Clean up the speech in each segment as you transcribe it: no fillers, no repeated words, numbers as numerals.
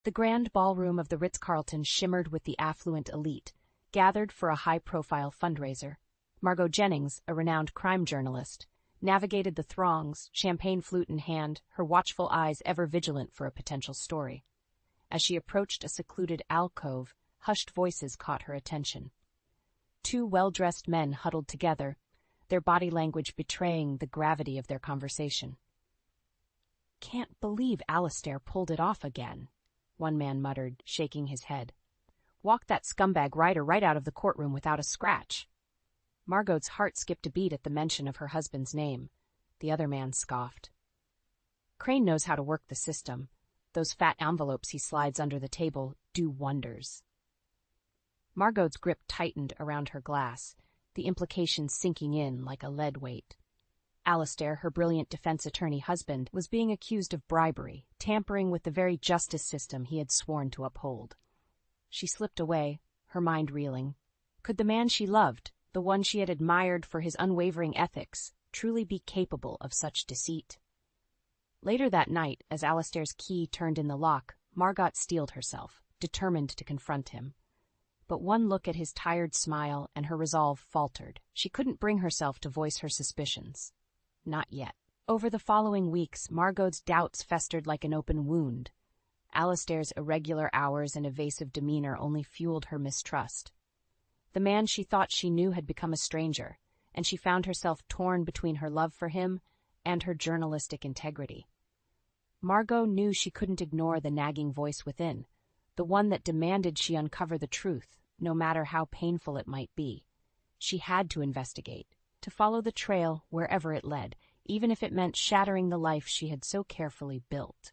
The grand ballroom of the Ritz-Carlton shimmered with the affluent elite, gathered for a high-profile fundraiser. Margot Jennings, a renowned crime journalist, navigated the throngs, champagne flute in hand, her watchful eyes ever vigilant for a potential story. As she approached a secluded alcove, hushed voices caught her attention. Two well-dressed men huddled together, their body language betraying the gravity of their conversation. "Can't believe Alistair pulled it off again," one man muttered, shaking his head. "Walked that scumbag Ryder right out of the courtroom without a scratch." Margot's heart skipped a beat at the mention of her husband's name. The other man scoffed. "Crane knows how to work the system. Those fat envelopes he slides under the table do wonders." Margot's grip tightened around her glass, the implications sinking in like a lead weight. Alistair, her brilliant defense attorney husband, was being accused of bribery, tampering with the very justice system he had sworn to uphold. She slipped away, her mind reeling. Could the man she loved, the one she had admired for his unwavering ethics, truly be capable of such deceit? Later that night, as Alistair's key turned in the lock, Margot steeled herself, determined to confront him. But one look at his tired smile and her resolve faltered. She couldn't bring herself to voice her suspicions. Not yet. Over the following weeks, Margot's doubts festered like an open wound. Alistair's irregular hours and evasive demeanor only fueled her mistrust. The man she thought she knew had become a stranger, and she found herself torn between her love for him and her journalistic integrity. Margot knew she couldn't ignore the nagging voice within, the one that demanded she uncover the truth, no matter how painful it might be. She had to investigate, to follow the trail wherever it led, even if it meant shattering the life she had so carefully built.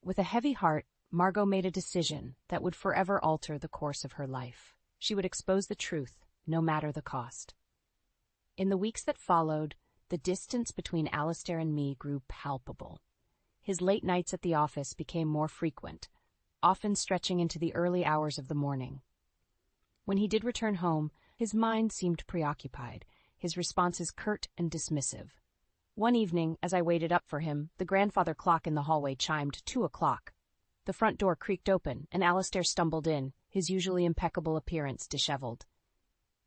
With a heavy heart, Margot made a decision that would forever alter the course of her life. She would expose the truth, no matter the cost. In the weeks that followed, the distance between Alistair and me grew palpable. His late nights at the office became more frequent, often stretching into the early hours of the morning. When he did return home, his mind seemed preoccupied, his responses curt and dismissive. One evening, as I waited up for him, the grandfather clock in the hallway chimed 2:00. The front door creaked open, and Alistair stumbled in, his usually impeccable appearance disheveled.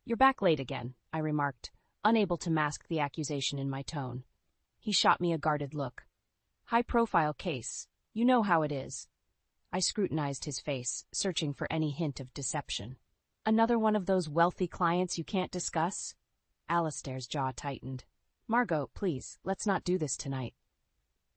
"You're back late again," I remarked, unable to mask the accusation in my tone. He shot me a guarded look. "High-profile case. You know how it is." I scrutinized his face, searching for any hint of deception. "Another one of those wealthy clients you can't discuss?" Alistair's jaw tightened. "Margot, please, let's not do this tonight."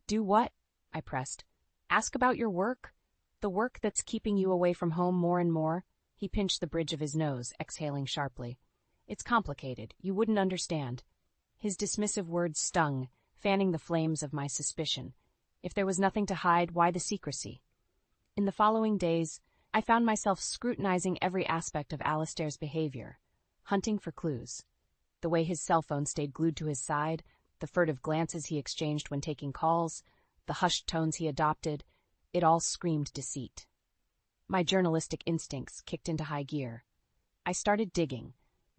"Do what?" I pressed. "Ask about your work? The work that's keeping you away from home more and more?" He pinched the bridge of his nose, exhaling sharply. "It's complicated. You wouldn't understand." His dismissive words stung, fanning the flames of my suspicion. If there was nothing to hide, why the secrecy? In the following days, I found myself scrutinizing every aspect of Alistair's behavior, hunting for clues. The way his cell phone stayed glued to his side, the furtive glances he exchanged when taking calls, the hushed tones he adopted, it all screamed deceit. My journalistic instincts kicked into high gear. I started digging,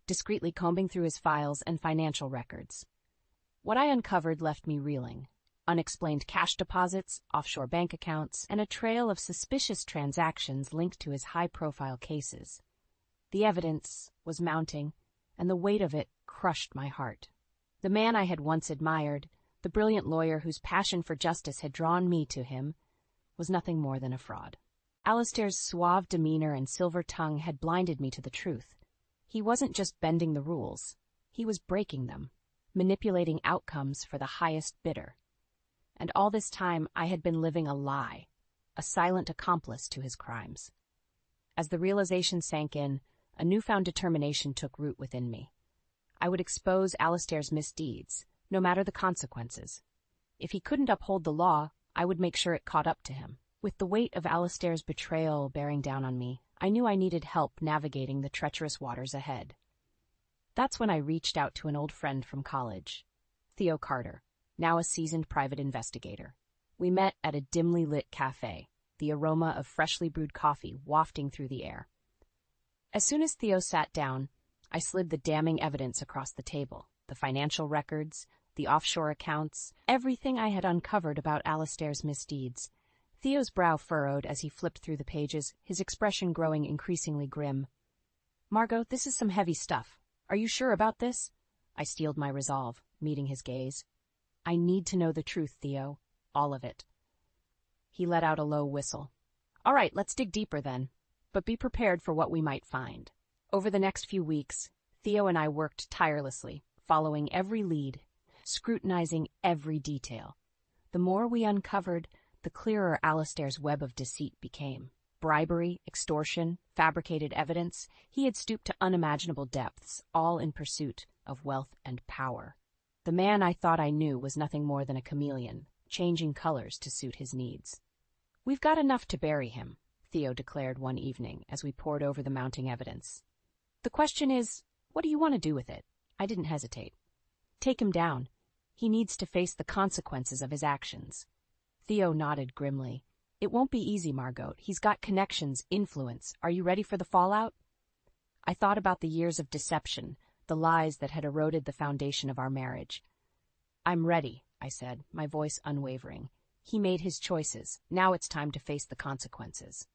discreetly combing through his files and financial records. What I uncovered left me reeling. Unexplained cash deposits, offshore bank accounts, and a trail of suspicious transactions linked to his high-profile cases. The evidence was mounting, and the weight of it crushed my heart. The man I had once admired, the brilliant lawyer whose passion for justice had drawn me to him, was nothing more than a fraud. Alistair's suave demeanor and silver tongue had blinded me to the truth. He wasn't just bending the rules. He was breaking them, manipulating outcomes for the highest bidder. And all this time I had been living a lie, a silent accomplice to his crimes. As the realization sank in, a newfound determination took root within me. I would expose Alistair's misdeeds, no matter the consequences. If he couldn't uphold the law, I would make sure it caught up to him. With the weight of Alistair's betrayal bearing down on me, I knew I needed help navigating the treacherous waters ahead. That's when I reached out to an old friend from college, Theo Carter, now a seasoned private investigator. We met at a dimly lit cafe, the aroma of freshly brewed coffee wafting through the air. As soon as Theo sat down, I slid the damning evidence across the table, the financial records, the offshore accounts, everything I had uncovered about Alistair's misdeeds. Theo's brow furrowed as he flipped through the pages, his expression growing increasingly grim. "Margot, this is some heavy stuff. Are you sure about this?" I steeled my resolve, meeting his gaze. "I need to know the truth, Theo. All of it." He let out a low whistle. "All right, let's dig deeper then. But be prepared for what we might find." Over the next few weeks, Theo and I worked tirelessly, following every lead, scrutinizing every detail. The more we uncovered, the clearer Alastair's web of deceit became. Bribery, extortion, fabricated evidence, he had stooped to unimaginable depths, all in pursuit of wealth and power. The man I thought I knew was nothing more than a chameleon, changing colors to suit his needs. "We've got enough to bury him," Theo declared one evening as we pored over the mounting evidence. "The question is, what do you want to do with it?" I didn't hesitate. "Take him down. He needs to face the consequences of his actions." Theo nodded grimly. "It won't be easy, Margot. He's got connections, influence. Are you ready for the fallout?" I thought about the years of deception, the lies that had eroded the foundation of our marriage. "I'm ready," I said, my voice unwavering. He made his choices. Now it's time to face the consequences.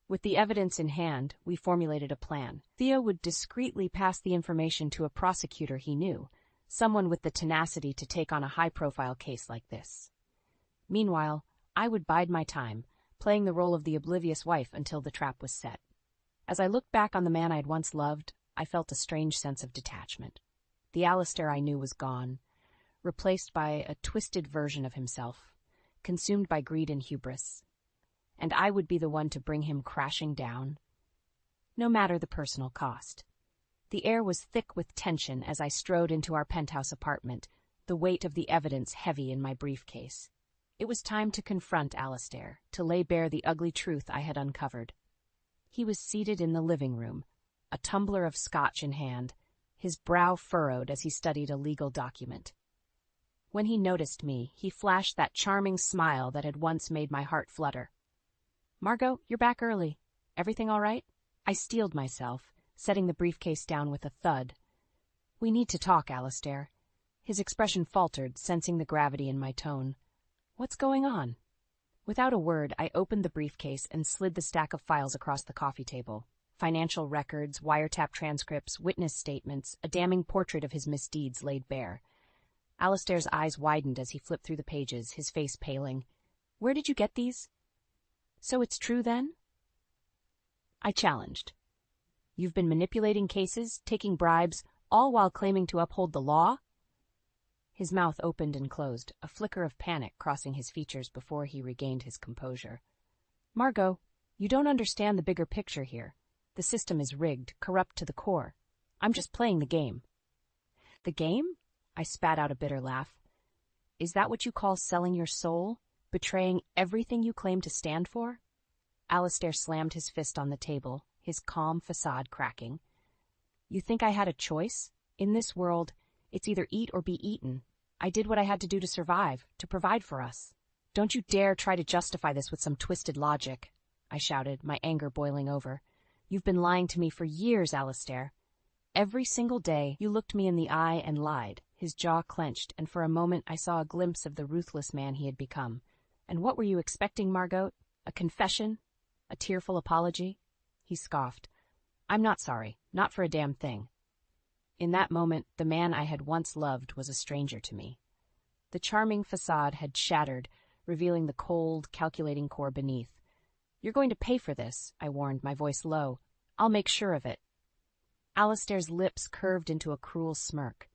With the evidence in hand, we formulated a plan. Theo would discreetly pass the information to a prosecutor he knew, someone with the tenacity to take on a high-profile case like this. Meanwhile, I would bide my time, playing the role of the oblivious wife until the trap was set. As I looked back on the man I'd once loved, I felt a strange sense of detachment. The Alastair I knew was gone, replaced by a twisted version of himself, consumed by greed and hubris. And I would be the one to bring him crashing down, no matter the personal cost. The air was thick with tension as I strode into our penthouse apartment, the weight of the evidence heavy in my briefcase. It was time to confront Alastair, to lay bare the ugly truth I had uncovered. He was seated in the living room, a tumbler of scotch in hand, his brow furrowed as he studied a legal document. When he noticed me, he flashed that charming smile that had once made my heart flutter. "Margot, you're back early. Everything all right?" I steeled myself, setting the briefcase down with a thud. "We need to talk, Alastair." His expression faltered, sensing the gravity in my tone. "What's going on?" Without a word, I opened the briefcase and slid the stack of files across the coffee table. Financial records, wiretap transcripts, witness statements, a damning portrait of his misdeeds laid bare. Alastair's eyes widened as he flipped through the pages, his face paling. "Where did you get these?" "So it's true, then?" I challenged. "You've been manipulating cases, taking bribes, all while claiming to uphold the law?" His mouth opened and closed, a flicker of panic crossing his features before he regained his composure. "Margot, you don't understand the bigger picture here. The system is rigged, corrupt to the core. I'm just playing the game." "The game?" I spat out a bitter laugh. "Is that what you call selling your soul? Betraying everything you claim to stand for?" Alastair slammed his fist on the table, his calm facade cracking. "You think I had a choice? In this world, it's either eat or be eaten. I did what I had to do to survive, to provide for us. Don't you dare try to justify this with some twisted logic," I shouted, my anger boiling over. "You've been lying to me for years, Alastair. Every single day you looked me in the eye and lied." His jaw clenched, and for a moment I saw a glimpse of the ruthless man he had become. "And what were you expecting, Margot? A confession? A tearful apology?" He scoffed. "I'm not sorry, not for a damn thing." In that moment, the man I had once loved was a stranger to me. The charming facade had shattered, revealing the cold, calculating core beneath. "You're going to pay for this," I warned, my voice low. "I'll make sure of it." Alastair's lips curved into a cruel smirk.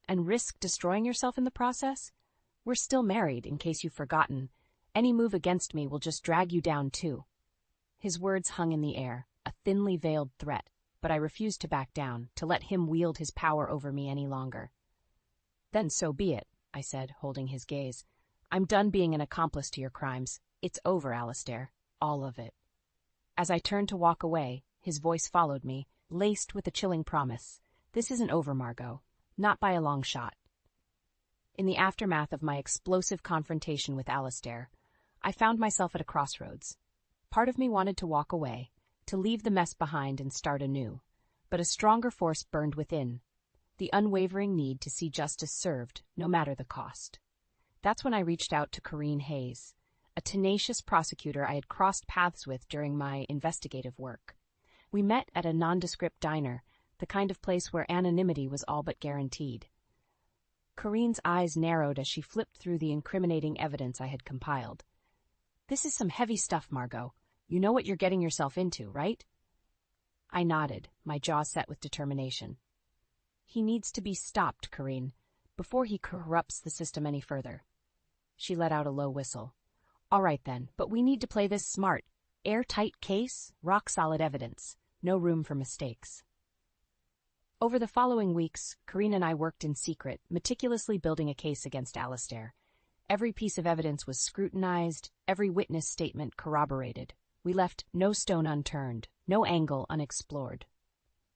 "And risk destroying yourself in the process? We're still married, in case you've forgotten. Any move against me will just drag you down, too." His words hung in the air, a thinly veiled threat, but I refused to back down, to let him wield his power over me any longer. "Then so be it," I said, holding his gaze. "I'm done being an accomplice to your crimes. It's over, Alastair. All of it." As I turned to walk away, his voice followed me, laced with a chilling promise. "This isn't over, Margot. Not by a long shot." In the aftermath of my explosive confrontation with Alastair, I found myself at a crossroads. Part of me wanted to walk away, to leave the mess behind and start anew, but a stronger force burned within, the unwavering need to see justice served, no matter the cost. That's when I reached out to Corrine Hayes, a tenacious prosecutor I had crossed paths with during my investigative work. We met at a nondescript diner, the kind of place where anonymity was all but guaranteed. Corinne's eyes narrowed as she flipped through the incriminating evidence I had compiled. "This is some heavy stuff, Margot. You know what you're getting yourself into, right?" I nodded, my jaw set with determination. "He needs to be stopped, Corinne, before he corrupts the system any further." She let out a low whistle. "All right then, but we need to play this smart. Airtight case, rock-solid evidence. No room for mistakes." Over the following weeks, Corinne and I worked in secret, meticulously building a case against Alistair. Every piece of evidence was scrutinized, every witness statement corroborated. We left no stone unturned, no angle unexplored.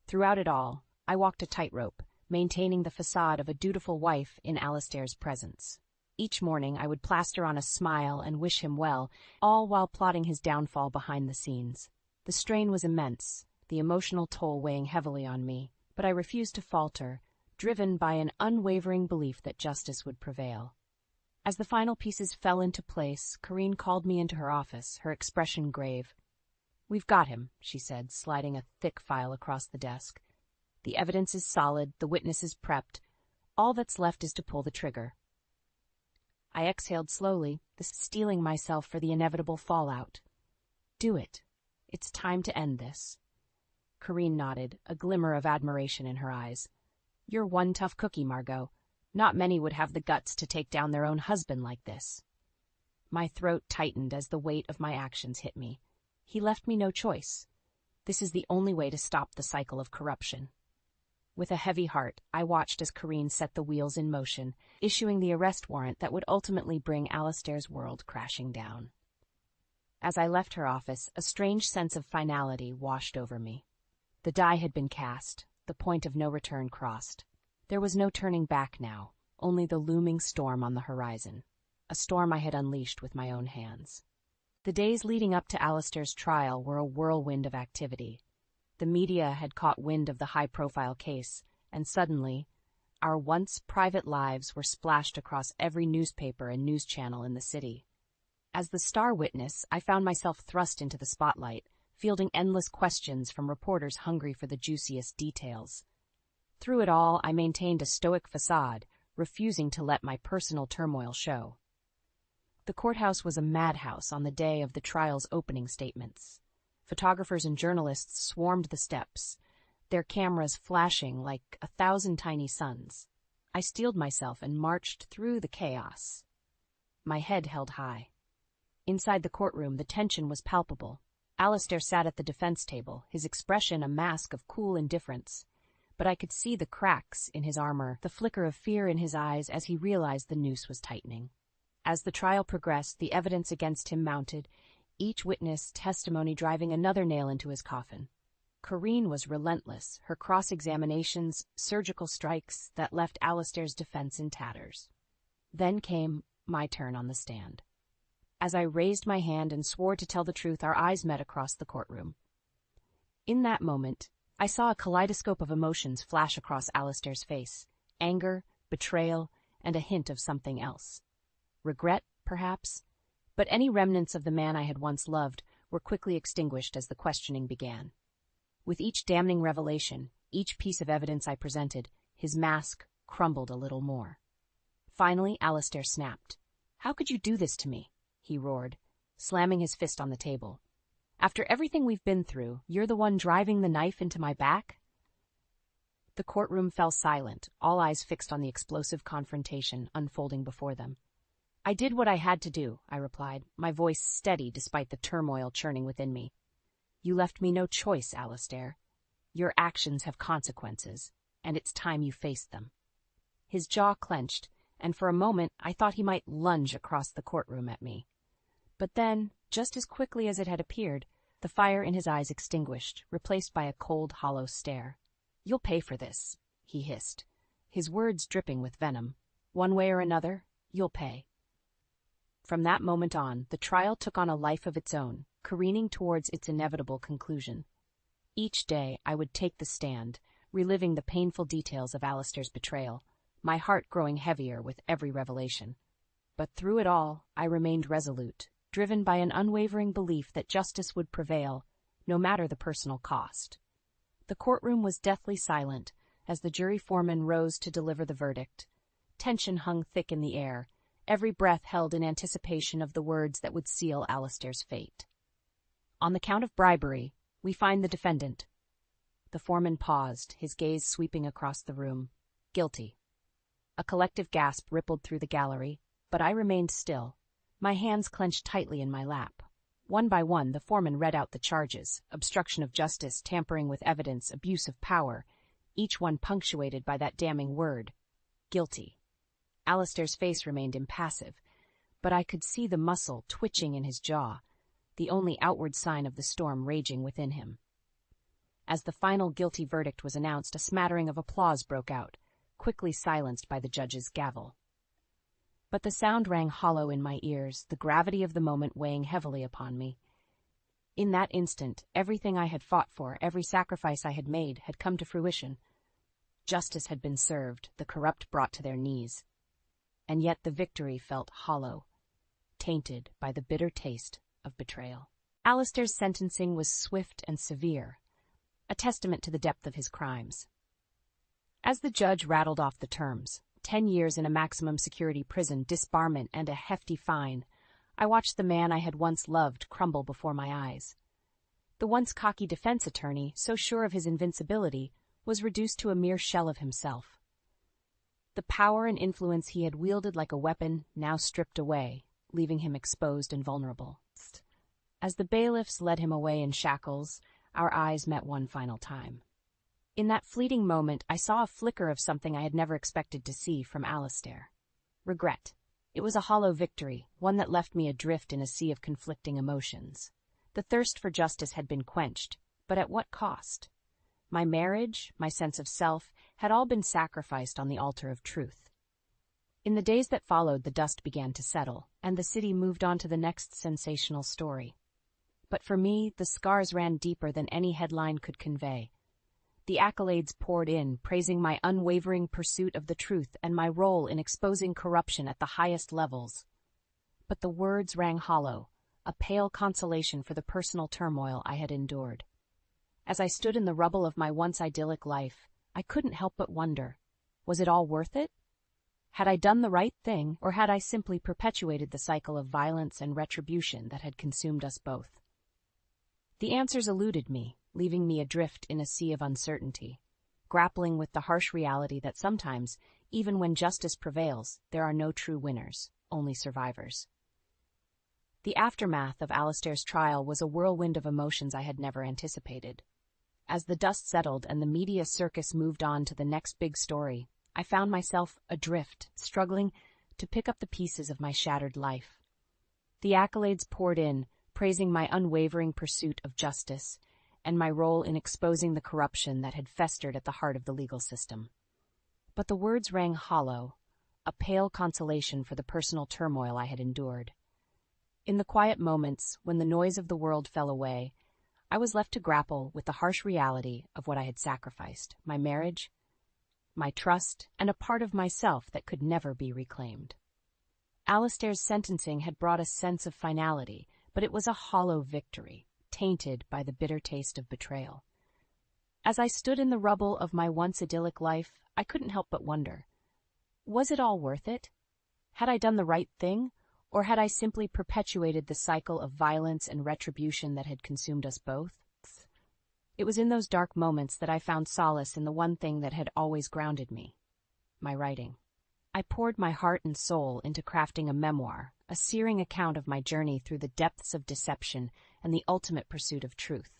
Throughout it all, I walked a tightrope, maintaining the facade of a dutiful wife in Alistair's presence. Each morning I would plaster on a smile and wish him well, all while plotting his downfall behind the scenes. The strain was immense, the emotional toll weighing heavily on me, but I refused to falter, driven by an unwavering belief that justice would prevail. As the final pieces fell into place, Corinne called me into her office, her expression grave. "We've got him," she said, sliding a thick file across the desk. "The evidence is solid, the witness is prepped. All that's left is to pull the trigger." I exhaled slowly, steeling myself for the inevitable fallout. "Do it. It's time to end this." Corinne nodded, a glimmer of admiration in her eyes. "You're one tough cookie, Margot. Not many would have the guts to take down their own husband like this." My throat tightened as the weight of my actions hit me. He left me no choice. This is the only way to stop the cycle of corruption. With a heavy heart, I watched as Corinne set the wheels in motion, issuing the arrest warrant that would ultimately bring Alistair's world crashing down. As I left her office, a strange sense of finality washed over me. The die had been cast, the point of no return crossed. There was no turning back now, only the looming storm on the horizon, a storm I had unleashed with my own hands. The days leading up to Alistair's trial were a whirlwind of activity. The media had caught wind of the high-profile case, and suddenly, our once private lives were splashed across every newspaper and news channel in the city. As the star witness, I found myself thrust into the spotlight, fielding endless questions from reporters hungry for the juiciest details. Through it all, I maintained a stoic facade, refusing to let my personal turmoil show. The courthouse was a madhouse on the day of the trial's opening statements. Photographers and journalists swarmed the steps, their cameras flashing like 1,000 tiny suns. I steeled myself and marched through the chaos. My head held high. Inside the courtroom, the tension was palpable. Alistair sat at the defense table, his expression a mask of cool indifference. But I could see the cracks in his armor, the flicker of fear in his eyes as he realized the noose was tightening. As the trial progressed, the evidence against him mounted, each witness' testimony driving another nail into his coffin. Corinne was relentless, her cross-examinations, surgical strikes that left Alistair's defense in tatters. Then came my turn on the stand. As I raised my hand and swore to tell the truth, our eyes met across the courtroom. In that moment, I saw a kaleidoscope of emotions flash across Alistair's face: anger, betrayal, and a hint of something else. Regret, perhaps, but any remnants of the man I had once loved were quickly extinguished as the questioning began. With each damning revelation, each piece of evidence I presented, his mask crumbled a little more. Finally, Alistair snapped. "How could you do this to me?" he roared, slamming his fist on the table. "After everything we've been through, you're the one driving the knife into my back?" The courtroom fell silent, all eyes fixed on the explosive confrontation unfolding before them. "I did what I had to do," I replied, my voice steady despite the turmoil churning within me. "You left me no choice, Alistair. Your actions have consequences, and it's time you faced them." His jaw clenched, and for a moment I thought he might lunge across the courtroom at me. But then, just as quickly as it had appeared, the fire in his eyes extinguished, replaced by a cold, hollow stare. "You'll pay for this," he hissed, his words dripping with venom. "One way or another, you'll pay." From that moment on, the trial took on a life of its own, careening towards its inevitable conclusion. Each day I would take the stand, reliving the painful details of Alistair's betrayal, my heart growing heavier with every revelation. But through it all, I remained resolute, driven by an unwavering belief that justice would prevail, no matter the personal cost. The courtroom was deathly silent as the jury foreman rose to deliver the verdict. Tension hung thick in the air, every breath held in anticipation of the words that would seal Alistair's fate. On the count of bribery, we find the defendant. The foreman paused, his gaze sweeping across the room. Guilty. A collective gasp rippled through the gallery, but I remained still, my hands clenched tightly in my lap. One by one, the foreman read out the charges: obstruction of justice, tampering with evidence, abuse of power, each one punctuated by that damning word, guilty. Alistair's face remained impassive, but I could see the muscle twitching in his jaw, the only outward sign of the storm raging within him. As the final guilty verdict was announced, a smattering of applause broke out, quickly silenced by the judge's gavel. But the sound rang hollow in my ears, the gravity of the moment weighing heavily upon me. In that instant, everything I had fought for, every sacrifice I had made, had come to fruition. Justice had been served, the corrupt brought to their knees. And yet the victory felt hollow, tainted by the bitter taste of betrayal. Alistair's sentencing was swift and severe, a testament to the depth of his crimes. As the judge rattled off the terms, 10 years in a maximum security prison, disbarment, and a hefty fine, I watched the man I had once loved crumble before my eyes. The once cocky defense attorney, so sure of his invincibility, was reduced to a mere shell of himself. The power and influence he had wielded like a weapon now stripped away, leaving him exposed and vulnerable. As the bailiffs led him away in shackles, our eyes met one final time. In that fleeting moment, I saw a flicker of something I had never expected to see from Alistair. Regret. It was a hollow victory, one that left me adrift in a sea of conflicting emotions. The thirst for justice had been quenched, but at what cost? My marriage, my sense of self, had all been sacrificed on the altar of truth. In the days that followed, the dust began to settle, and the city moved on to the next sensational story. But for me, the scars ran deeper than any headline could convey. The accolades poured in, praising my unwavering pursuit of the truth and my role in exposing corruption at the highest levels. But the words rang hollow, a pale consolation for the personal turmoil I had endured. As I stood in the rubble of my once idyllic life, I couldn't help but wonder, was it all worth it? Had I done the right thing, or had I simply perpetuated the cycle of violence and retribution that had consumed us both? The answers eluded me, leaving me adrift in a sea of uncertainty, grappling with the harsh reality that sometimes, even when justice prevails, there are no true winners, only survivors. The aftermath of Alistair's trial was a whirlwind of emotions I had never anticipated. As the dust settled and the media circus moved on to the next big story, I found myself adrift, struggling to pick up the pieces of my shattered life. The accolades poured in, praising my unwavering pursuit of justice and my role in exposing the corruption that had festered at the heart of the legal system. But the words rang hollow, a pale consolation for the personal turmoil I had endured. In the quiet moments, when the noise of the world fell away, I was left to grapple with the harsh reality of what I had sacrificed: my marriage, my trust, and a part of myself that could never be reclaimed. Alistair's sentencing had brought a sense of finality, but it was a hollow victory, tainted by the bitter taste of betrayal. As I stood in the rubble of my once idyllic life, I couldn't help but wonder, was it all worth it? Had I done the right thing, or had I simply perpetuated the cycle of violence and retribution that had consumed us both? It was in those dark moments that I found solace in the one thing that had always grounded me: my writing. I poured my heart and soul into crafting a memoir, a searing account of my journey through the depths of deception and the ultimate pursuit of truth.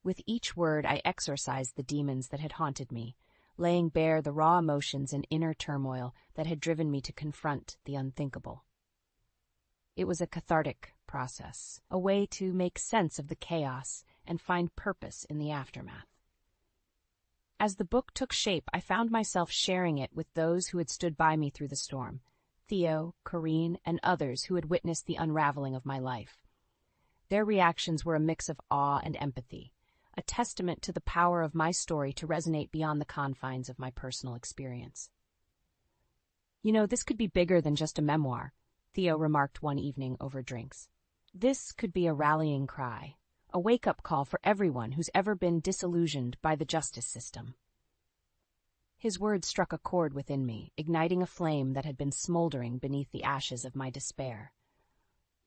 With each word, I exorcised the demons that had haunted me, laying bare the raw emotions and inner turmoil that had driven me to confront the unthinkable. It was a cathartic process, a way to make sense of the chaos and find purpose in the aftermath. As the book took shape, I found myself sharing it with those who had stood by me through the storm: Theo, Corrine, and others who had witnessed the unraveling of my life. Their reactions were a mix of awe and empathy, a testament to the power of my story to resonate beyond the confines of my personal experience. You know, this could be bigger than just a memoir. Theo remarked one evening over drinks. This could be a rallying cry, a wake-up call for everyone who's ever been disillusioned by the justice system. His words struck a chord within me, igniting a flame that had been smoldering beneath the ashes of my despair.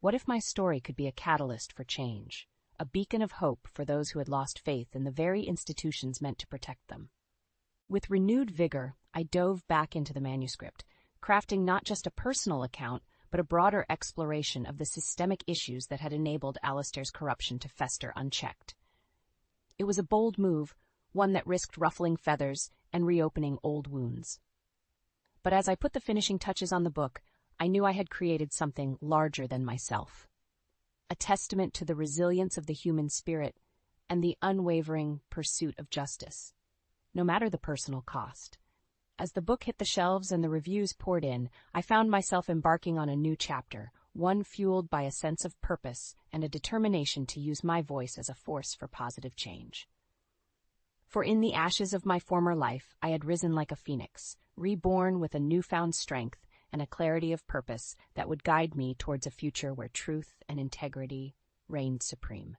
What if my story could be a catalyst for change, a beacon of hope for those who had lost faith in the very institutions meant to protect them? With renewed vigor, I dove back into the manuscript, crafting not just a personal account, but a broader exploration of the systemic issues that had enabled Alistair's corruption to fester unchecked. It was a bold move, one that risked ruffling feathers and reopening old wounds. But as I put the finishing touches on the book, I knew I had created something larger than myself. A testament to the resilience of the human spirit and the unwavering pursuit of justice, no matter the personal cost. As the book hit the shelves and the reviews poured in, I found myself embarking on a new chapter, one fueled by a sense of purpose and a determination to use my voice as a force for positive change. For in the ashes of my former life, I had risen like a phoenix, reborn with a newfound strength and a clarity of purpose that would guide me towards a future where truth and integrity reigned supreme.